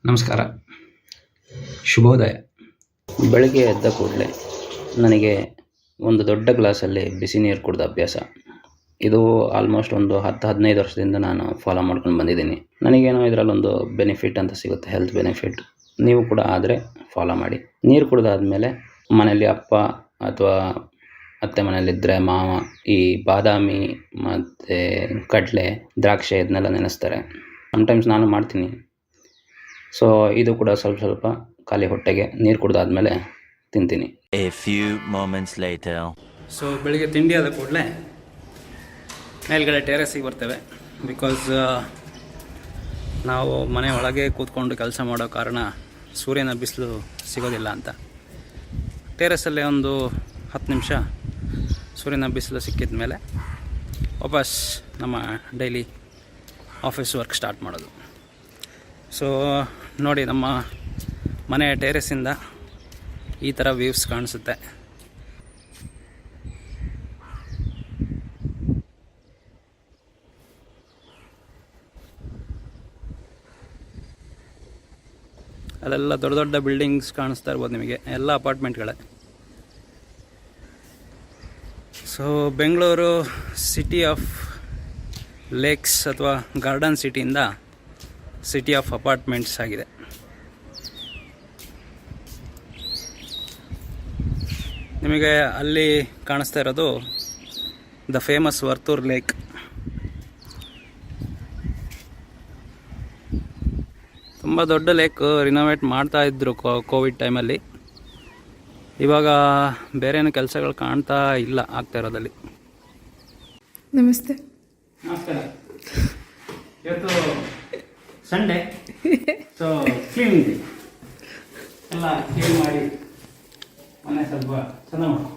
ನಮಸ್ಕಾರ, ಶುಭೋದಯ. ಬೆಳಗ್ಗೆ ಎದ್ದ ಕೂಡಲೇ ನನಗೆ ಒಂದು ದೊಡ್ಡ ಗ್ಲಾಸಲ್ಲಿ ಬಿಸಿ ನೀರು ಕುಡಿದ ಅಭ್ಯಾಸ. ಇದು ಆಲ್ಮೋಸ್ಟ್ ಒಂದು 10-15 ವರ್ಷದಿಂದ ನಾನು ಫಾಲೋ ಮಾಡ್ಕೊಂಡು ಬಂದಿದ್ದೀನಿ. ನನಗೇನೋ ಇದರಲ್ಲೊಂದು ಬೆನಿಫಿಟ್ ಅಂತ ಸಿಗುತ್ತೆ, ಹೆಲ್ತ್ ಬೆನಿಫಿಟ್. ನೀವು ಕೂಡ ಆದರೆ ಫಾಲೋ ಮಾಡಿ. ನೀರು ಕುಡಿದಾದ್ಮೇಲೆ ಮನೆಯಲ್ಲಿ ಅಪ್ಪ ಅಥವಾ ಅತ್ತೆ ಮನೆಯಲ್ಲಿದ್ದರೆ ಮಾವ ಈ ಬಾದಾಮಿ ಮತ್ತು ಕಡಲೆ, ದ್ರಾಕ್ಷಿ ಇದನ್ನೆಲ್ಲ ನೆನೆಸ್ತಾರೆ. ಸಮ್ಟೈಮ್ಸ್ ನಾನು ಮಾಡ್ತೀನಿ. ಸೊ ಇದು ಕೂಡ ಸ್ವಲ್ಪ ಖಾಲಿ ಹೊಟ್ಟೆಗೆ ನೀರು ಕುಡಿದಾದ್ಮೇಲೆ ತಿಂತೀನಿ. A few moments later. So ಬೆಳಿಗ್ಗೆ ತಿಂಡಿ ಆದ ಕೂಡಲೇ ಮೇಲ್ಗಡೆ ಟೆರೆಸಿಗೆ ಬರ್ತೇವೆ. ಬಿಕಾಸ್ ನಾವು ಮನೆ ಒಳಗೆ ಕೂತ್ಕೊಂಡು ಕೆಲಸ ಮಾಡೋ ಕಾರಣ ಸೂರ್ಯನ ಬಿಸಿಲು ಸಿಗೋದಿಲ್ಲ ಅಂತ ಟೆರೆಸಲ್ಲೇ ಒಂದು 10 ನಿಮಿಷ ಸೂರ್ಯನ ಬಿಸಿಲು ಸಿಕ್ಕಿದ ಮೇಲೆ ವಾಪಸ್ ನಮ್ಮ ಡೈಲಿ ಆಫೀಸ್ ವರ್ಕ್ ಸ್ಟಾರ್ಟ್ ಮಾಡೋದು. ಸೊ ನೋಡಿ, ನಮ್ಮ ಮನೆಯ ಟೆರೆಸಿಂದ ಈ ಥರ ವ್ಯೂವ್ಸ್ ಕಾಣಿಸುತ್ತೆ. ಅಲ್ಲೆಲ್ಲ ದೊಡ್ಡ ದೊಡ್ಡ ಬಿಲ್ಡಿಂಗ್ಸ್ ಕಾಣಿಸ್ತಾ ಇರ್ಬೋದು ನಿಮಗೆ, ಎಲ್ಲ ಅಪಾರ್ಟ್ಮೆಂಟ್ಗಳೇ. So Bengaluru city of lakes ಅಥವಾ ಗಾರ್ಡನ್ ಸಿಟಿಯಿಂದ ಸಿಟಿ ಆಫ್ ಅಪಾರ್ಟ್ಮೆಂಟ್ಸ್ ಆಗಿದೆ. ನಿಮಗೆ ಅಲ್ಲಿ ಕಾಣಿಸ್ತಾ ಇರೋದು ದ ಫೇಮಸ್ ವರ್ತೂರ್ ಲೇಕ್. ತುಂಬ ದೊಡ್ಡ ಲೇಕ್, ರಿನೋವೇಟ್ ಮಾಡ್ತಾ ಇದ್ರು ಕೋವಿಡ್ ಟೈಮಲ್ಲಿ. ಇವಾಗ ಬೇರೆ ಏನು ಕೆಲಸಗಳು ಕಾಣ್ತಾ ಇಲ್ಲ ಆಗ್ತಾ ಇರೋದಲ್ಲಿ. ನಮಸ್ತೆ. ನಮಸ್ಕಾರ. ಇವತ್ತು ಸಂಡೇ, ಸೊ ಕ್ಲೀನಿಂಗ್ ಎಲ್ಲ ಕ್ಲೀನ್ ಮಾಡಿ ಮನೆ ಸ್ವಲ್ಪ ಚೆಂದ ಮಾಡು.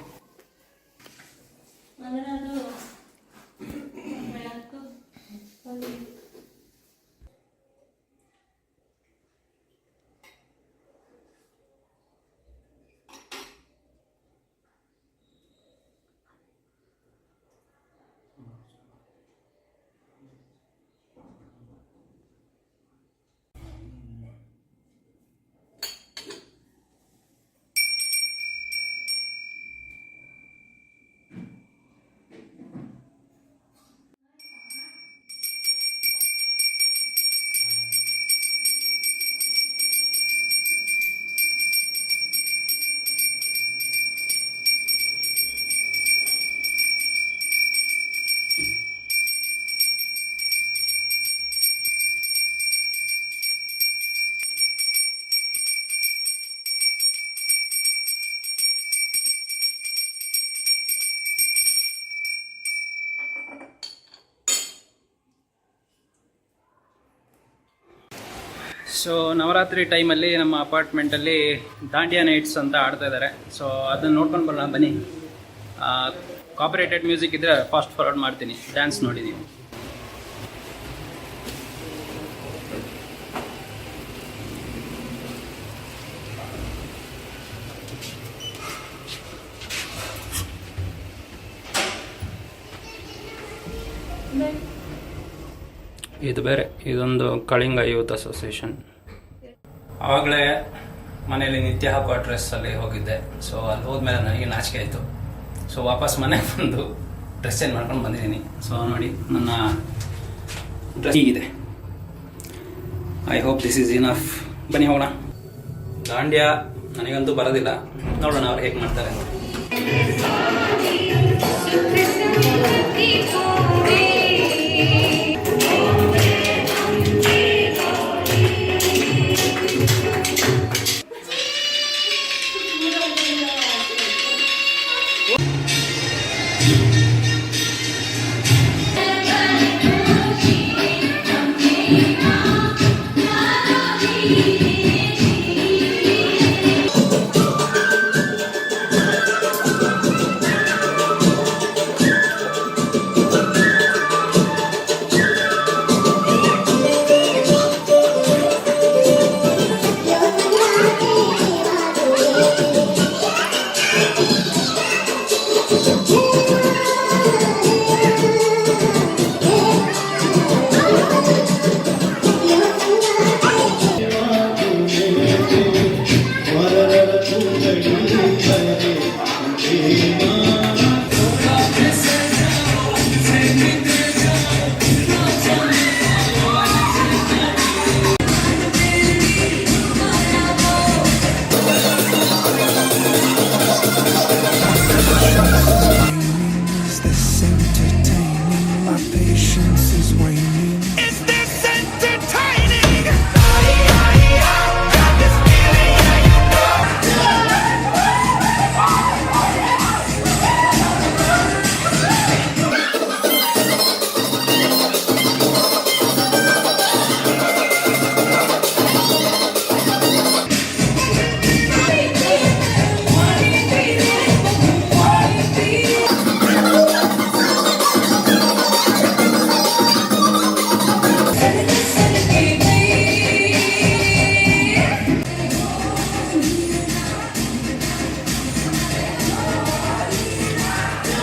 ಸೊ ನವರಾತ್ರಿ ಟೈಮಲ್ಲಿ ನಮ್ಮ ಅಪಾರ್ಟ್ಮೆಂಟಲ್ಲಿ ದಾಂಡಿಯಾ ನೈಟ್ಸ್ ಅಂತ ಆಡ್ತಾ ಇದ್ದಾರೆ. ಸೊ ಅದನ್ನು ನೋಡ್ಕೊಂಡು ಬರೋಣ ಬನ್ನಿ. ಕಾಪರೇಟೆಡ್ ಮ್ಯೂಸಿಕ್ ಇದ್ದರೆ ಫಾಸ್ಟ್ ಫಾರ್ವರ್ಡ್ ಮಾಡ್ತೀನಿ, ಡ್ಯಾನ್ಸ್ ನೋಡಿದ್ದೀನಿ. ಇದು ಬೇರೆ, ಇದೊಂದು ಕಳಿಂಗ ಯೂತ್ ಅಸೋಸಿಯೇಷನ್. ಆವಾಗಲೇ ಮನೇಲಿ ನಿತ್ಯ ಹಾಕುವ ಡ್ರೆಸ್ಸಲ್ಲಿ ಹೋಗಿದ್ದೆ. ಸೊ ಅಲ್ಲಿ ಹೋದ್ಮೇಲೆ ನನಗೆ ನಾಚಿಕೆ ಆಯಿತು. ಸೊ ವಾಪಸ್ ಮನೆಗೆ ಬಂದು ಡ್ರೆಸ್ ಚೇಂಜ್ ಮಾಡ್ಕೊಂಡು ಬಂದಿದ್ದೀನಿ. ಸೊ ನೋಡಿ, ನನ್ನ ಡ್ರೆಸ್ ಹೀಗಿದೆ. I hope this is enough. ಬನ್ನಿ ಹೋಗೋಣ. ದಾಂಡ್ಯಾ ನನಗಂತೂ ಬರೋದಿಲ್ಲ, ನೋಡೋಣ ಅವ್ರು ಹೇಗೆ ಮಾಡ್ತಾರೆ.